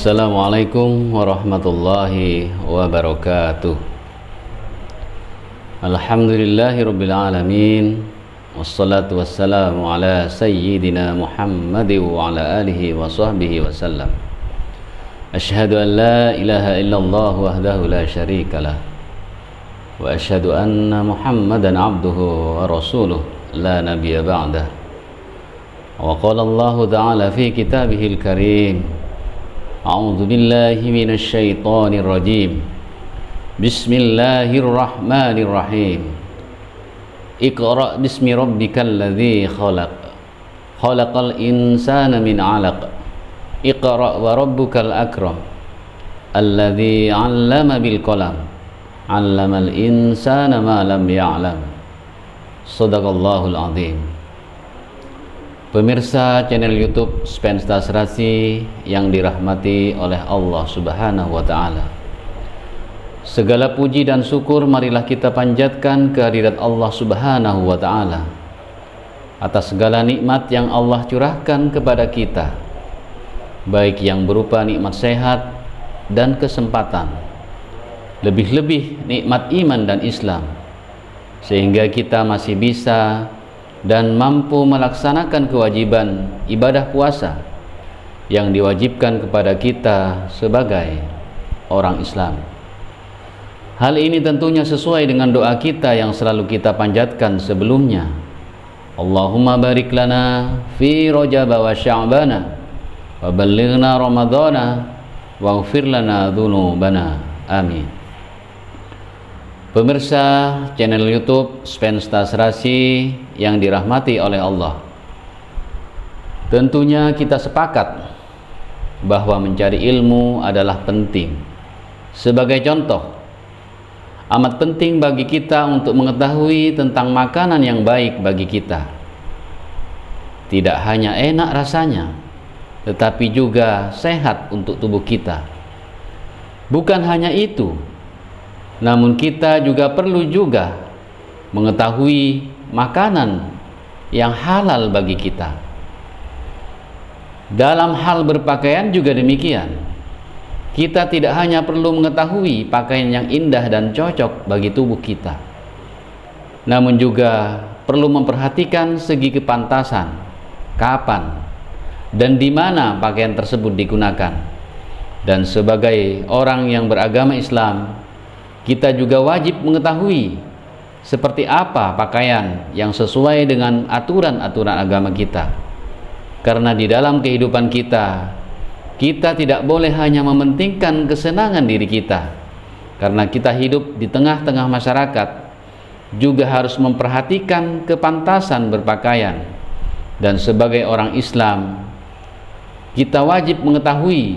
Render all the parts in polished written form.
Assalamualaikum warahmatullahi wabarakatuh. Alhamdulillahirabbil alamin. Wassalatu wassalamu ala sayyidina Muhammadin wa ala alihi wa sahbihi wasallam. Asyhadu an la ilaha illallah wahdahu la syarikalah wa asyhadu anna Muhammadan abduhu wa rasuluh la nabiyya ba'dah. Wa qala Allah ta'ala fi kitabihil karim, a'udzu billahi minasy syaithanir rajim. Bismillahirrahmanirrahim. Iqra bismi rabbikal ladzi khalaq. Khalaqal insana min 'alaq. Iqra wa rabbukal akram. Alladzi 'allama bil qalam. 'Allamal insana ma lam ya'lam. Shadaqallahul 'adzim. Pemirsa channel YouTube Spensta Serasi yang dirahmati oleh Allah Subhanahu wa taala. Segala puji dan syukur marilah kita panjatkan kehadirat Allah Subhanahu wa taala atas segala nikmat yang Allah curahkan kepada kita, baik yang berupa nikmat sehat dan kesempatan, lebih-lebih nikmat iman dan Islam, sehingga kita masih bisa dan mampu melaksanakan kewajiban ibadah puasa yang diwajibkan kepada kita sebagai orang Islam. Hal ini tentunya sesuai dengan doa kita yang selalu kita panjatkan sebelumnya. Allahumma barik lana fi Rajab wa Sya'bana wa ballighna Ramadhana waghfir lana dzunubana. Amin. Pemirsa channel YouTube Spensta Serasi yang dirahmati oleh Allah, tentunya kita sepakat bahwa mencari ilmu adalah penting. Sebagai contoh, amat penting bagi kita untuk mengetahui tentang makanan yang baik bagi kita. Tidak hanya enak rasanya, tetapi juga sehat untuk tubuh kita. Bukan hanya itu, namun kita juga perlu mengetahui makanan yang halal bagi kita. Dalam hal berpakaian juga demikian. Kita tidak hanya perlu mengetahui pakaian yang indah dan cocok bagi tubuh kita, namun juga perlu memperhatikan segi kepantasan, kapan dan di mana pakaian tersebut digunakan. Dan sebagai orang yang beragama Islam, kita juga wajib mengetahui seperti apa pakaian yang sesuai dengan aturan-aturan agama kita. Karena di dalam kehidupan kita tidak boleh hanya mementingkan kesenangan diri kita. Karena kita hidup di tengah-tengah masyarakat, juga harus memperhatikan kepantasan berpakaian. Dan sebagai orang Islam, kita wajib mengetahui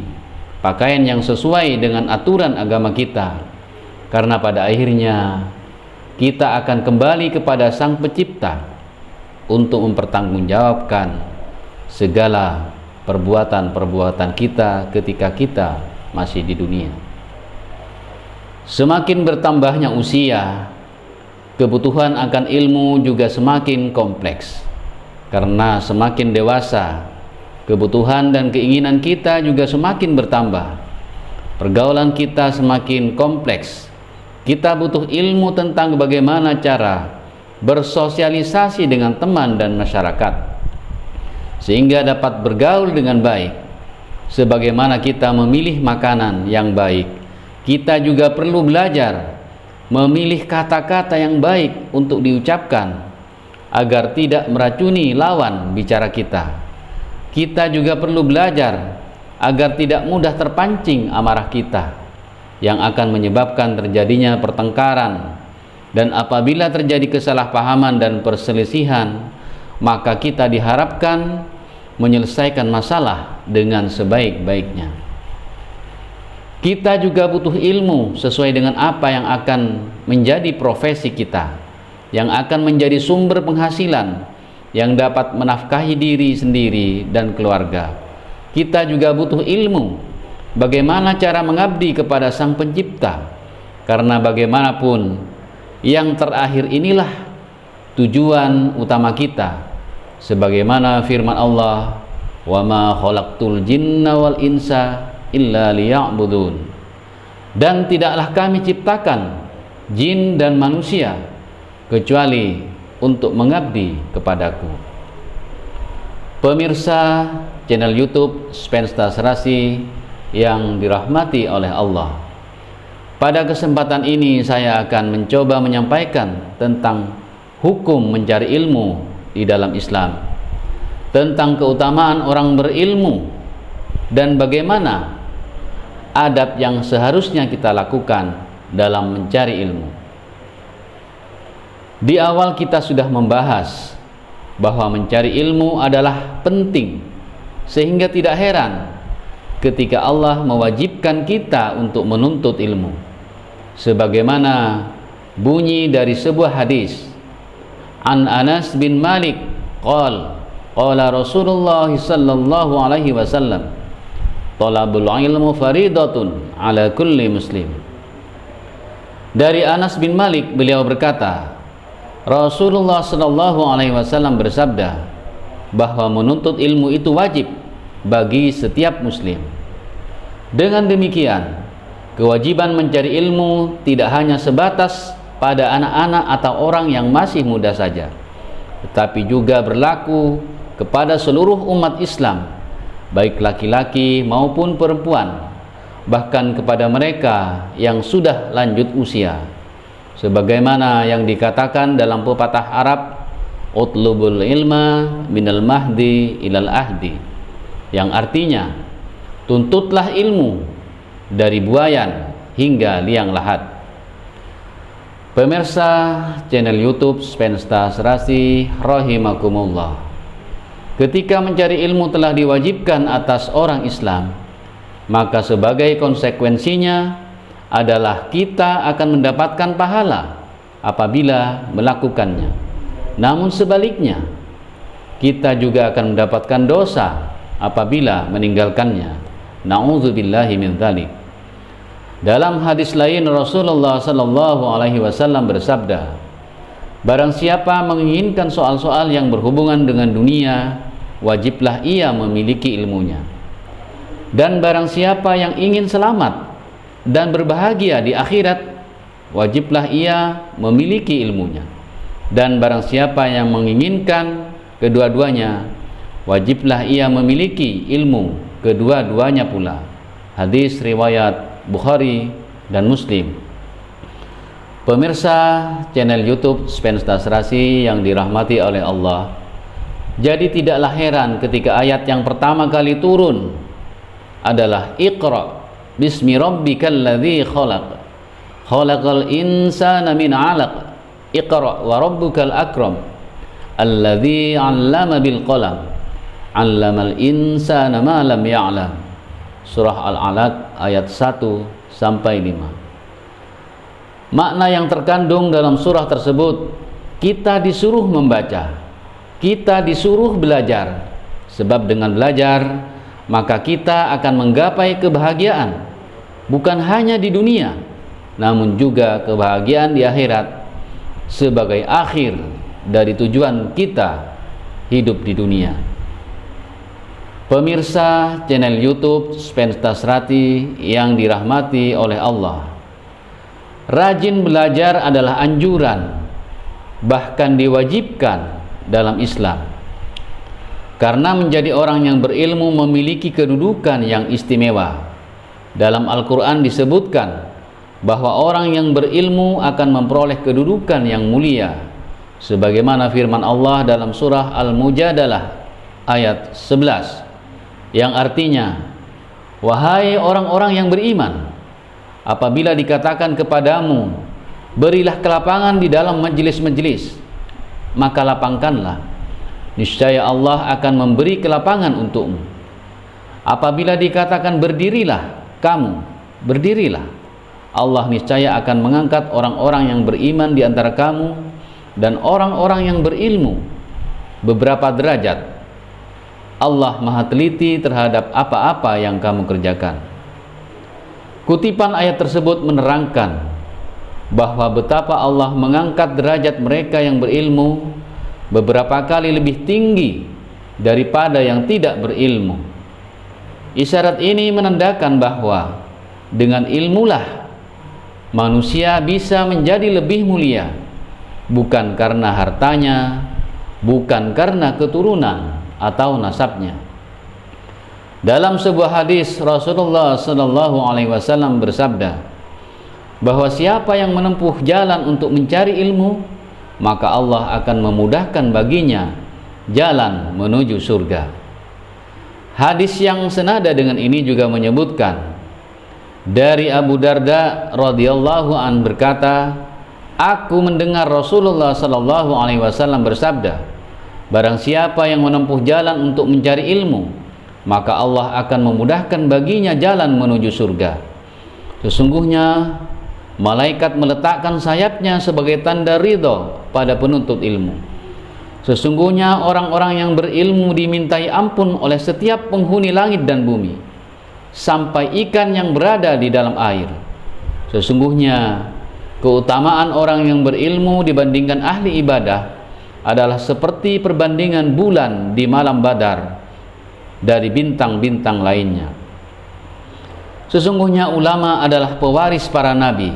pakaian yang sesuai dengan aturan agama kita. Karena pada akhirnya kita akan kembali kepada Sang Pencipta untuk mempertanggungjawabkan segala perbuatan-perbuatan kita ketika kita masih di dunia. Semakin bertambahnya usia, kebutuhan akan ilmu juga semakin kompleks. Karena semakin dewasa, kebutuhan dan keinginan kita juga semakin bertambah. Pergaulan kita semakin kompleks. Kita butuh ilmu tentang bagaimana cara bersosialisasi dengan teman dan masyarakat, sehingga dapat bergaul dengan baik. Sebagaimana kita memilih makanan yang baik, kita juga perlu belajar memilih kata-kata yang baik untuk diucapkan agar tidak meracuni lawan bicara kita. Kita juga perlu belajar agar tidak mudah terpancing amarah kita, yang akan menyebabkan terjadinya pertengkaran. Dan apabila terjadi kesalahpahaman dan perselisihan, maka kita diharapkan menyelesaikan masalah dengan sebaik-baiknya. Kita juga butuh ilmu sesuai dengan apa yang akan menjadi profesi kita, yang akan menjadi sumber penghasilan, yang dapat menafkahi diri sendiri dan keluarga. Kita juga butuh ilmu bagaimana cara mengabdi kepada Sang Pencipta, karena bagaimanapun yang terakhir inilah tujuan utama kita. Sebagaimana firman Allah, "Wa ma khalaqtul jinna wal insa illa liya'budun. Dan tidaklah kami ciptakan jin dan manusia kecuali untuk mengabdi kepadaku. Pemirsa channel YouTube Spensta Serasi yang dirahmati oleh Allah, pada kesempatan ini saya akan mencoba menyampaikan tentang hukum mencari ilmu di dalam Islam, tentang keutamaan orang berilmu, dan bagaimana adab yang seharusnya kita lakukan dalam mencari ilmu. Di awal kita sudah membahas bahwa mencari ilmu adalah penting, sehingga tidak heran ketika Allah mewajibkan kita untuk menuntut ilmu. Sebagaimana bunyi dari sebuah hadis, An Anas bin Malik qala Rasulullah sallallahu alaihi wasallam, talabul ilmu faridatun ala kulli muslim. Dari Anas bin Malik, beliau berkata, Rasulullah sallallahu alaihi wasallam bersabda bahwa menuntut ilmu itu wajib bagi setiap muslim. Dengan demikian, kewajiban mencari ilmu tidak hanya sebatas pada anak-anak atau orang yang masih muda saja, tetapi juga berlaku kepada seluruh umat Islam, baik laki-laki maupun perempuan, bahkan kepada mereka yang sudah lanjut usia. Sebagaimana yang dikatakan dalam pepatah Arab, utlubul ilma minal mahdi ilal ahdi, yang artinya tuntutlah ilmu dari buayan hingga liang lahat. Pemirsa channel YouTube Spensta Serasi rahimakumullah, ketika mencari ilmu telah diwajibkan atas orang Islam, maka sebagai konsekuensinya adalah kita akan mendapatkan pahala apabila melakukannya. Namun sebaliknya, kita juga akan mendapatkan dosa apabila meninggalkannya. Na'udzubillahi min dzalik. Dalam hadis lain, Rasulullah sallallahu alaihi wasallam bersabda, barang siapa menginginkan soal-soal yang berhubungan dengan dunia, wajiblah ia memiliki ilmunya. Dan barang siapa yang ingin selamat dan berbahagia di akhirat, wajiblah ia memiliki ilmunya. Dan barang siapa yang menginginkan kedua-duanya, wajiblah ia memiliki ilmu kedua-duanya pula. Hadis riwayat Bukhari dan Muslim. Pemirsa channel YouTube Spensta Serasi yang dirahmati oleh Allah, jadi tidaklah heran ketika ayat yang pertama kali turun adalah Iqra bismi rabbikal ladzi khalaq, khalaqal insana min 'alaq, Iqra wa rabbukal akram, alladzi 'allama bil qalam, 'allamal insana ma lam ya'lam. Surah Al-Alaq ayat 1 sampai 5. Makna yang terkandung dalam surah tersebut, kita disuruh membaca, kita disuruh belajar, sebab dengan belajar maka kita akan menggapai kebahagiaan, bukan hanya di dunia, namun juga kebahagiaan di akhirat, sebagai akhir dari tujuan kita hidup di dunia. Pemirsa channel YouTube Spensta Serasi yang dirahmati oleh Allah, rajin belajar adalah anjuran, bahkan diwajibkan dalam Islam. Karena menjadi orang yang berilmu memiliki kedudukan yang istimewa. Dalam Al-Quran disebutkan bahwa orang yang berilmu akan memperoleh kedudukan yang mulia, sebagaimana firman Allah dalam surah Al-Mujadalah ayat 11, yang artinya, wahai orang-orang yang beriman, apabila dikatakan kepadamu, berilah kelapangan di dalam majelis-majelis, maka lapangkanlah, niscaya Allah akan memberi kelapangan untukmu. Apabila dikatakan berdirilah, kamu berdirilah, Allah niscaya akan mengangkat orang-orang yang beriman di antara kamu dan orang-orang yang berilmu beberapa derajat. Allah maha teliti terhadap apa-apa yang kamu kerjakan. Kutipan ayat tersebut menerangkan bahwa betapa Allah mengangkat derajat mereka yang berilmu beberapa kali lebih tinggi daripada yang tidak berilmu. Isyarat ini menandakan bahwa dengan ilmulah manusia bisa menjadi lebih mulia, bukan karena hartanya, bukan karena keturunan atau nasabnya. Dalam sebuah hadis Rasulullah sallallahu alaihi wasallam bersabda bahwa siapa yang menempuh jalan untuk mencari ilmu, maka Allah akan memudahkan baginya jalan menuju surga. Hadis yang senada dengan ini juga menyebutkan dari Abu Darda radhiyallahu an berkata, aku mendengar Rasulullah sallallahu alaihi wasallam bersabda, barang siapa yang menempuh jalan untuk mencari ilmu, maka Allah akan memudahkan baginya jalan menuju surga. Sesungguhnya malaikat meletakkan sayapnya sebagai tanda ridho pada penuntut ilmu. Sesungguhnya orang-orang yang berilmu dimintai ampun oleh setiap penghuni langit dan bumi, sampai ikan yang berada di dalam air. Sesungguhnya keutamaan orang yang berilmu dibandingkan ahli ibadah adalah seperti perbandingan bulan di malam Badar dari bintang-bintang lainnya. Sesungguhnya ulama adalah pewaris para nabi.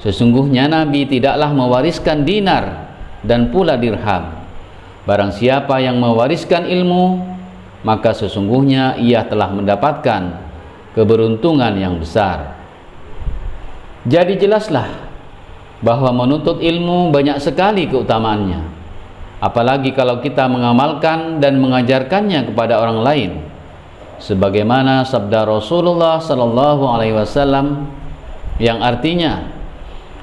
Sesungguhnya nabi tidaklah mewariskan dinar dan pula dirham. Barang siapa yang mewariskan ilmu, maka sesungguhnya ia telah mendapatkan keberuntungan yang besar. Jadi jelaslah bahwa menuntut ilmu banyak sekali keutamaannya, apalagi kalau kita mengamalkan dan mengajarkannya kepada orang lain, sebagaimana sabda Rasulullah sallallahu alaihi wasallam yang artinya,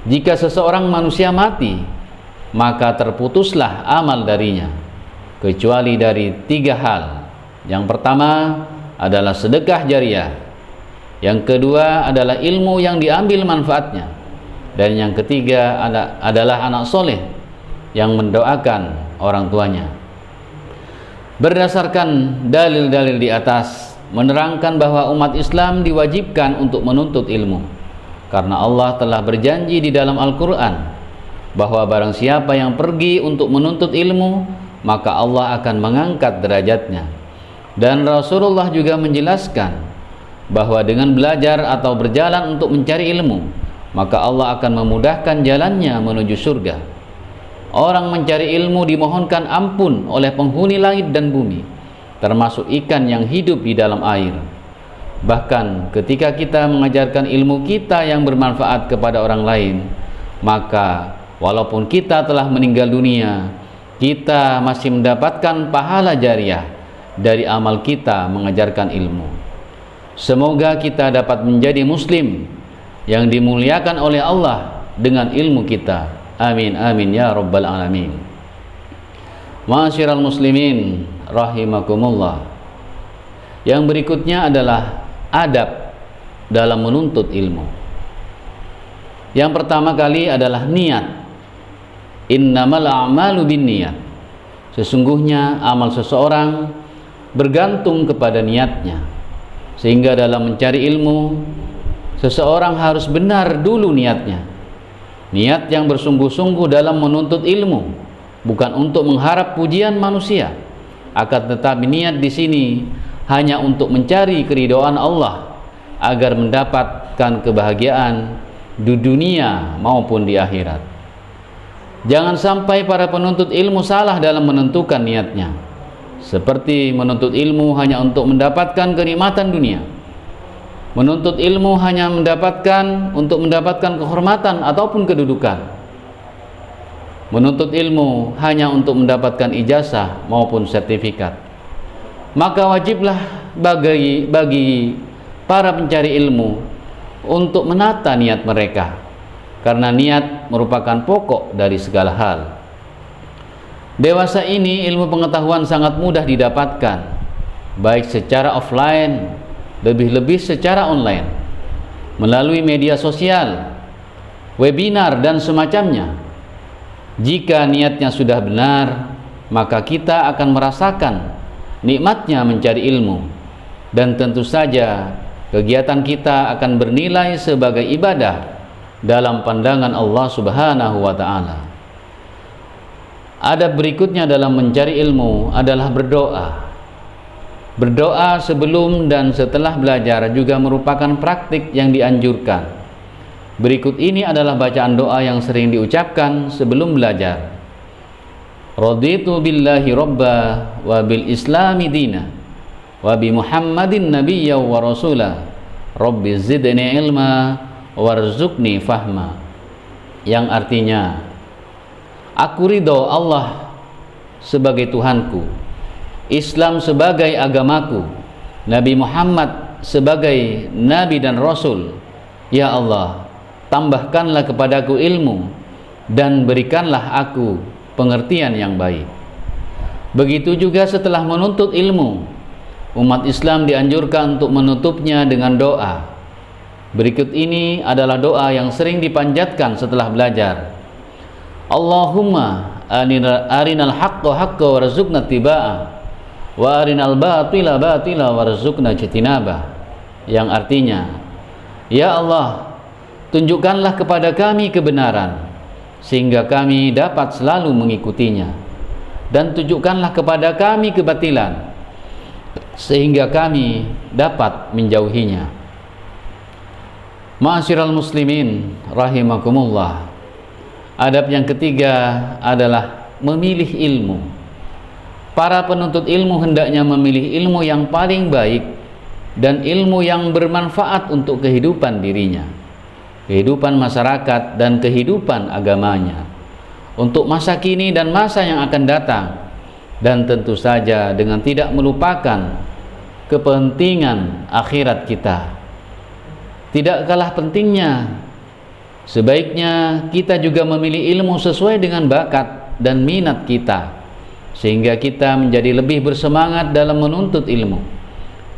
jika seseorang manusia mati, maka terputuslah amal darinya kecuali dari 3 hal. Yang pertama adalah sedekah jariah, yang kedua adalah ilmu yang diambil manfaatnya, dan yang ketiga adalah anak soleh yang mendoakan orang tuanya. Berdasarkan dalil-dalil di atas menerangkan bahwa umat Islam diwajibkan untuk menuntut ilmu, karena Allah telah berjanji di dalam Al-Quran bahwa barang siapa yang pergi untuk menuntut ilmu, maka Allah akan mengangkat derajatnya. Dan Rasulullah juga menjelaskan bahwa dengan belajar atau berjalan untuk mencari ilmu, maka Allah akan memudahkan jalannya menuju surga. Orang mencari ilmu dimohonkan ampun oleh penghuni langit dan bumi, termasuk ikan yang hidup di dalam air. Bahkan ketika kita mengajarkan ilmu kita yang bermanfaat kepada orang lain, maka walaupun kita telah meninggal dunia, kita masih mendapatkan pahala jariah dari amal kita mengajarkan ilmu. Semoga kita dapat menjadi muslim yang dimuliakan oleh Allah dengan ilmu kita. Amin amin ya rabbal alamin. Ma'asyiral muslimin rahimakumullah. Yang berikutnya adalah adab dalam menuntut ilmu. Yang pertama kali adalah niat. Innamal a'malu binniyat. Sesungguhnya amal seseorang bergantung kepada niatnya. Sehingga dalam mencari ilmu, seseorang harus benar dulu niatnya. Niat yang bersungguh-sungguh dalam menuntut ilmu, bukan untuk mengharap pujian manusia, akan tetapi niat di sini hanya untuk mencari keridhaan Allah agar mendapatkan kebahagiaan di dunia maupun di akhirat. Jangan sampai para penuntut ilmu salah dalam menentukan niatnya, seperti menuntut ilmu hanya untuk mendapatkan kenikmatan dunia, menuntut ilmu hanya untuk mendapatkan kehormatan ataupun kedudukan, menuntut ilmu hanya untuk mendapatkan ijazah maupun sertifikat. Maka wajiblah bagi para pencari ilmu untuk menata niat mereka, karena niat merupakan pokok dari segala hal. Dewasa ini ilmu pengetahuan sangat mudah didapatkan, baik secara offline, lebih-lebih secara online, melalui media sosial, webinar dan semacamnya. Jika niatnya sudah benar, maka kita akan merasakan nikmatnya mencari ilmu, dan tentu saja kegiatan kita akan bernilai sebagai ibadah dalam pandangan Allah Subhanahu wa ta'ala. Adab berikutnya dalam mencari ilmu adalah berdoa. Berdoa sebelum dan setelah belajar juga merupakan praktik yang dianjurkan. Berikut ini adalah bacaan doa yang sering diucapkan sebelum belajar. Raditu billahi robba wa bil islami dina wa bi Muhammadin nabiyya wa rasula rabbi zidni ilma warzuqni fahma, yang artinya, aku ridho Allah sebagai Tuhanku, Islam sebagai agamaku, Nabi Muhammad sebagai Nabi dan Rasul. Ya Allah, tambahkanlah kepadaku ilmu dan berikanlah aku pengertian yang baik. Begitu juga setelah menuntut ilmu, umat Islam dianjurkan untuk menutupnya dengan doa. Berikut ini adalah doa yang sering dipanjatkan setelah belajar. Allahumma arinal haqqa haqqa warzuqna tibaa wa arinal batila batila warzuqna jitinabah, yang artinya, ya Allah, tunjukkanlah kepada kami kebenaran sehingga kami dapat selalu mengikutinya, dan tunjukkanlah kepada kami kebatilan sehingga kami dapat menjauhinya. Ma'asyiral muslimin rahimakumullah. Adab yang ketiga adalah memilih ilmu. Para penuntut ilmu hendaknya memilih ilmu yang paling baik dan ilmu yang bermanfaat untuk kehidupan dirinya, kehidupan masyarakat, dan kehidupan agamanya, untuk masa kini dan masa yang akan datang, dan tentu saja dengan tidak melupakan kepentingan akhirat kita. Tidak kalah pentingnya, sebaiknya kita juga memilih ilmu sesuai dengan bakat dan minat kita, sehingga kita menjadi lebih bersemangat dalam menuntut ilmu.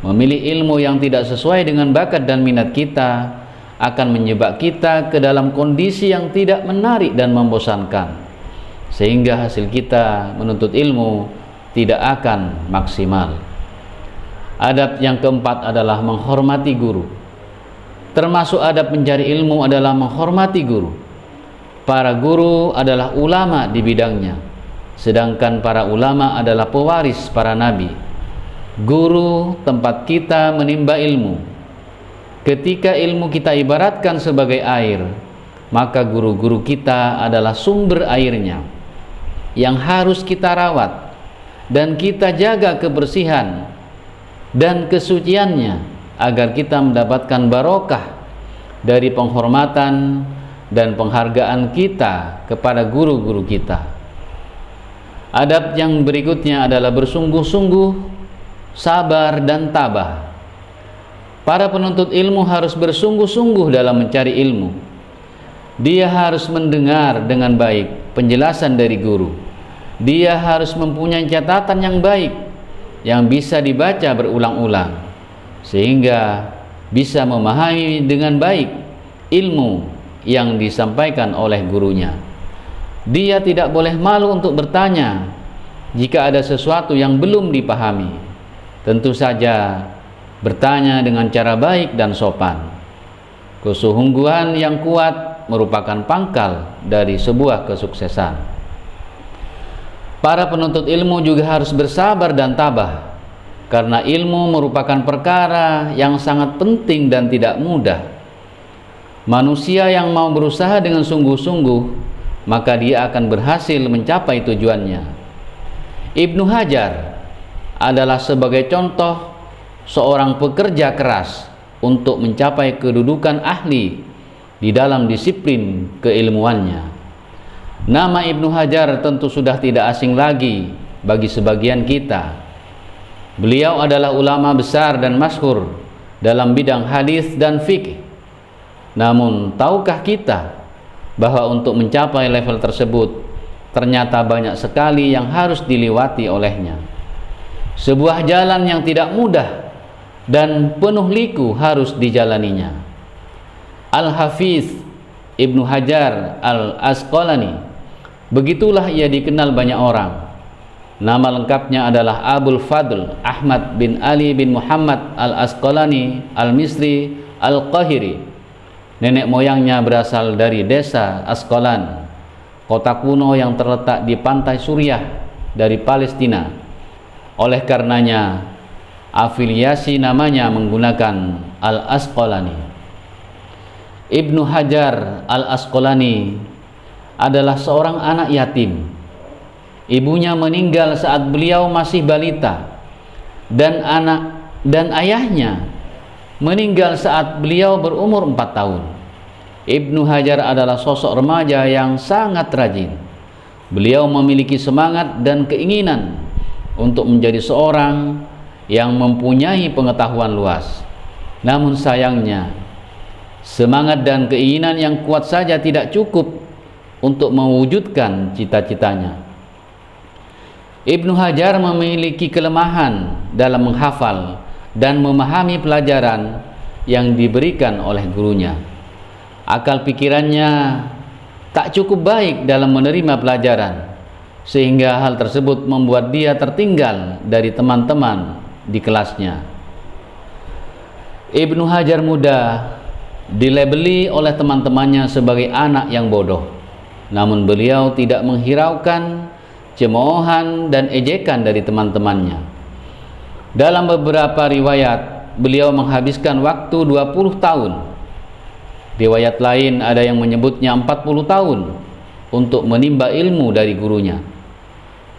Memilih ilmu yang tidak sesuai dengan bakat dan minat kita akan menyebabkan kita ke dalam kondisi yang tidak menarik dan membosankan, sehingga hasil kita menuntut ilmu tidak akan maksimal. Adab yang keempat adalah menghormati guru. Termasuk adab mencari ilmu adalah menghormati guru. Para guru adalah ulama di bidangnya, sedangkan para ulama adalah pewaris para nabi. Guru tempat kita menimba ilmu. Ketika ilmu kita ibaratkan sebagai air, maka guru-guru kita adalah sumber airnya yang harus kita rawat dan kita jaga kebersihan dan kesuciannya, agar kita mendapatkan barokah dari penghormatan dan penghargaan kita kepada guru-guru kita. Adab yang berikutnya adalah bersungguh-sungguh, sabar dan tabah. Para penuntut ilmu harus bersungguh-sungguh dalam mencari ilmu. Dia harus mendengar dengan baik penjelasan dari guru. Dia harus mempunyai catatan yang baik yang bisa dibaca berulang-ulang, sehingga bisa memahami dengan baik ilmu yang disampaikan oleh gurunya. Dia tidak boleh malu untuk bertanya jika ada sesuatu yang belum dipahami. Tentu saja bertanya dengan cara baik dan sopan. Kesungguhan yang kuat merupakan pangkal dari sebuah kesuksesan. Para penuntut ilmu juga harus bersabar dan tabah, karena ilmu merupakan perkara yang sangat penting dan tidak mudah. Manusia yang mau berusaha dengan sungguh-sungguh, maka dia akan berhasil mencapai tujuannya. Ibnu Hajar adalah sebagai contoh seorang pekerja keras untuk mencapai kedudukan ahli di dalam disiplin keilmuannya. Nama Ibnu Hajar tentu sudah tidak asing lagi bagi sebagian kita. Beliau adalah ulama besar dan masyhur dalam bidang hadis dan fikih. Namun, tahukah kita bahwa untuk mencapai level tersebut ternyata banyak sekali yang harus dilewati olehnya. Sebuah jalan yang tidak mudah dan penuh liku harus dijalaninya. Al-Hafiz Ibnu Hajar Al-Asqalani, begitulah ia dikenal banyak orang. Nama lengkapnya adalah Abul Fadl Ahmad bin Ali bin Muhammad Al-Asqalani Al-Misri Al-Qahiri. Nenek moyangnya berasal dari desa Asqalan, kota kuno yang terletak di pantai Suriah dari Palestina. Oleh karenanya, afiliasi namanya menggunakan Al-Asqalani. Ibnu Hajar Al-Asqalani adalah seorang anak yatim. Ibunya meninggal saat beliau masih balita, dan ayahnya meninggal saat beliau berumur 4 tahun. Ibnu Hajar adalah sosok remaja yang sangat rajin. Beliau memiliki semangat dan keinginan untuk menjadi seorang yang mempunyai pengetahuan luas. Namun sayangnya, semangat dan keinginan yang kuat saja tidak cukup untuk mewujudkan cita-citanya. Ibnu Hajar memiliki kelemahan dalam menghafal dan memahami pelajaran yang diberikan oleh gurunya. Akal pikirannya tak cukup baik dalam menerima pelajaran, sehingga hal tersebut membuat dia tertinggal dari teman-teman di kelasnya. Ibnu Hajar muda dilabeli oleh teman-temannya sebagai anak yang bodoh, namun beliau tidak menghiraukan cemoohan dan ejekan dari teman-temannya. Dalam beberapa riwayat, beliau menghabiskan waktu 20 tahun. Riwayat lain ada yang menyebutnya 40 tahun untuk menimba ilmu dari gurunya.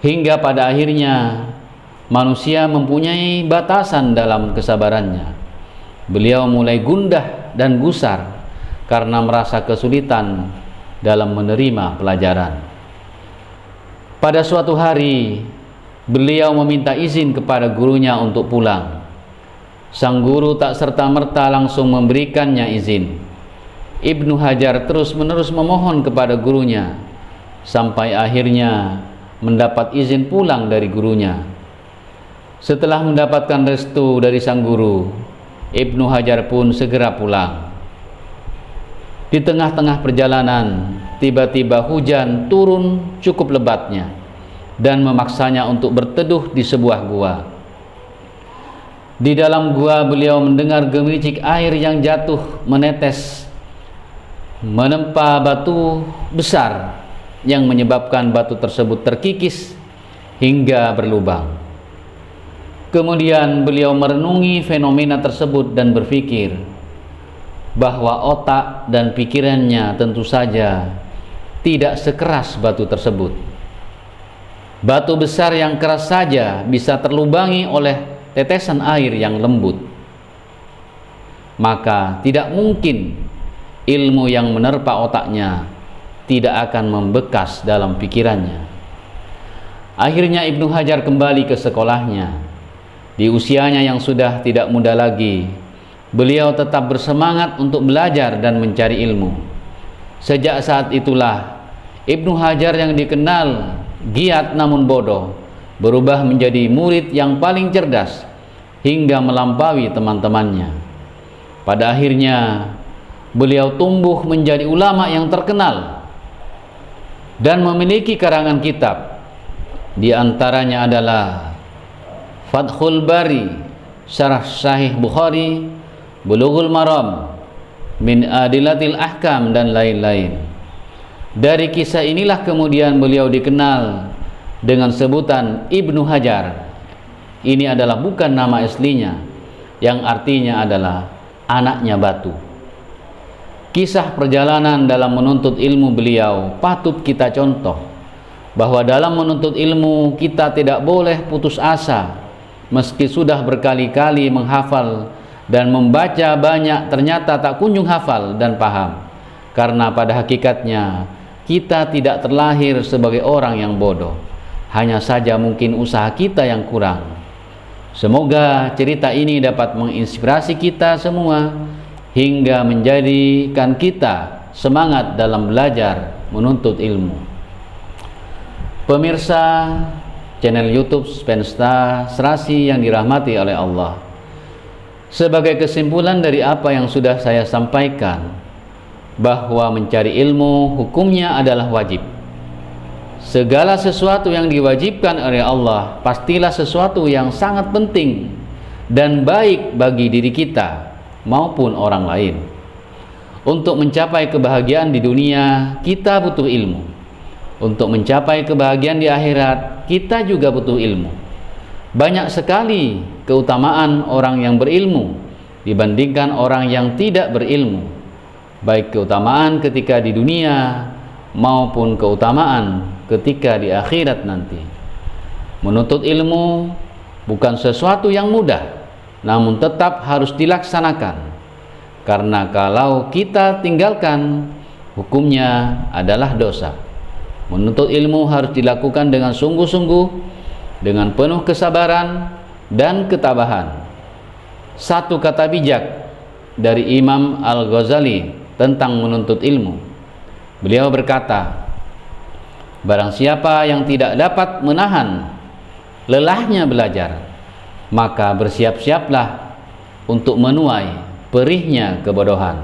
Hingga pada akhirnya manusia mempunyai batasan dalam kesabarannya. Beliau mulai gundah dan gusar karena merasa kesulitan dalam menerima pelajaran. Pada suatu hari, beliau meminta izin kepada gurunya untuk pulang. Sang guru tak serta-merta langsung memberikannya izin. Ibnu Hajar terus-menerus memohon kepada gurunya, sampai akhirnya mendapat izin pulang dari gurunya. Setelah mendapatkan restu dari sang guru, Ibnu Hajar pun segera pulang. Di tengah-tengah perjalanan, tiba-tiba hujan turun cukup lebatnya dan memaksanya untuk berteduh di sebuah gua. Di dalam gua beliau mendengar gemericik air yang jatuh menetes menempa batu besar yang menyebabkan batu tersebut terkikis hingga berlubang. Kemudian beliau merenungi fenomena tersebut dan berpikir bahwa otak dan pikirannya tentu saja tidak sekeras batu tersebut. Batu besar yang keras saja bisa terlubangi oleh tetesan air yang lembut. Maka tidak mungkin ilmu yang menerpa otaknya tidak akan membekas dalam pikirannya. Akhirnya Ibnu Hajar kembali ke sekolahnya. Di usianya yang sudah tidak muda lagi, beliau tetap bersemangat untuk belajar dan mencari ilmu. Sejak saat itulah Ibnu Hajar yang dikenal giat namun bodoh berubah menjadi murid yang paling cerdas hingga melampaui teman-temannya. Pada akhirnya beliau tumbuh menjadi ulama yang terkenal dan memiliki karangan kitab. Di antaranya adalah Fathul Bari, Syarah Sahih Bukhari, Bulughul Maram, Min Adilatil Ahkam, dan lain-lain. Dari kisah inilah kemudian beliau dikenal dengan sebutan Ibnu Hajar. Ini adalah bukan nama aslinya, yang artinya adalah anaknya batu. Kisah perjalanan dalam menuntut ilmu beliau patut kita contoh, bahwa dalam menuntut ilmu kita tidak boleh putus asa. Meski sudah berkali-kali menghafal dan membaca banyak, ternyata tak kunjung hafal dan paham. Karena pada hakikatnya kita tidak terlahir sebagai orang yang bodoh, hanya saja mungkin usaha kita yang kurang. Semoga cerita ini dapat menginspirasi kita semua hingga menjadikan kita semangat dalam belajar menuntut ilmu. Pemirsa channel YouTube Pensta Serasi yang dirahmati oleh Allah, sebagai kesimpulan dari apa yang sudah saya sampaikan, bahwa mencari ilmu hukumnya adalah wajib. Segala sesuatu yang diwajibkan oleh Allah pastilah sesuatu yang sangat penting dan baik bagi diri kita maupun orang lain. Untuk mencapai kebahagiaan di dunia, kita butuh ilmu. Untuk mencapai kebahagiaan di akhirat, kita juga butuh ilmu. Banyak sekali keutamaan orang yang berilmu dibandingkan orang yang tidak berilmu, baik keutamaan ketika di dunia maupun keutamaan ketika di akhirat nanti. Menuntut ilmu bukan sesuatu yang mudah, namun tetap harus dilaksanakan, karena kalau kita tinggalkan, hukumnya adalah dosa. Menuntut ilmu harus dilakukan dengan sungguh-sungguh, dengan penuh kesabaran dan ketabahan. Satu kata bijak dari Imam Al-Ghazali tentang menuntut ilmu. Beliau berkata, barang siapa yang tidak dapat menahan lelahnya belajar, maka bersiap-siaplah untuk menuai perihnya kebodohan.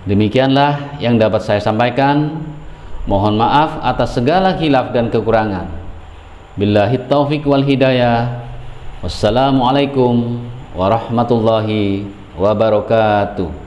Demikianlah yang dapat saya sampaikan. Mohon maaf atas segala khilaf dan kekurangan. Billahi taufiq wal hidayah. Wassalamualaikum warahmatullahi wabarakatuh.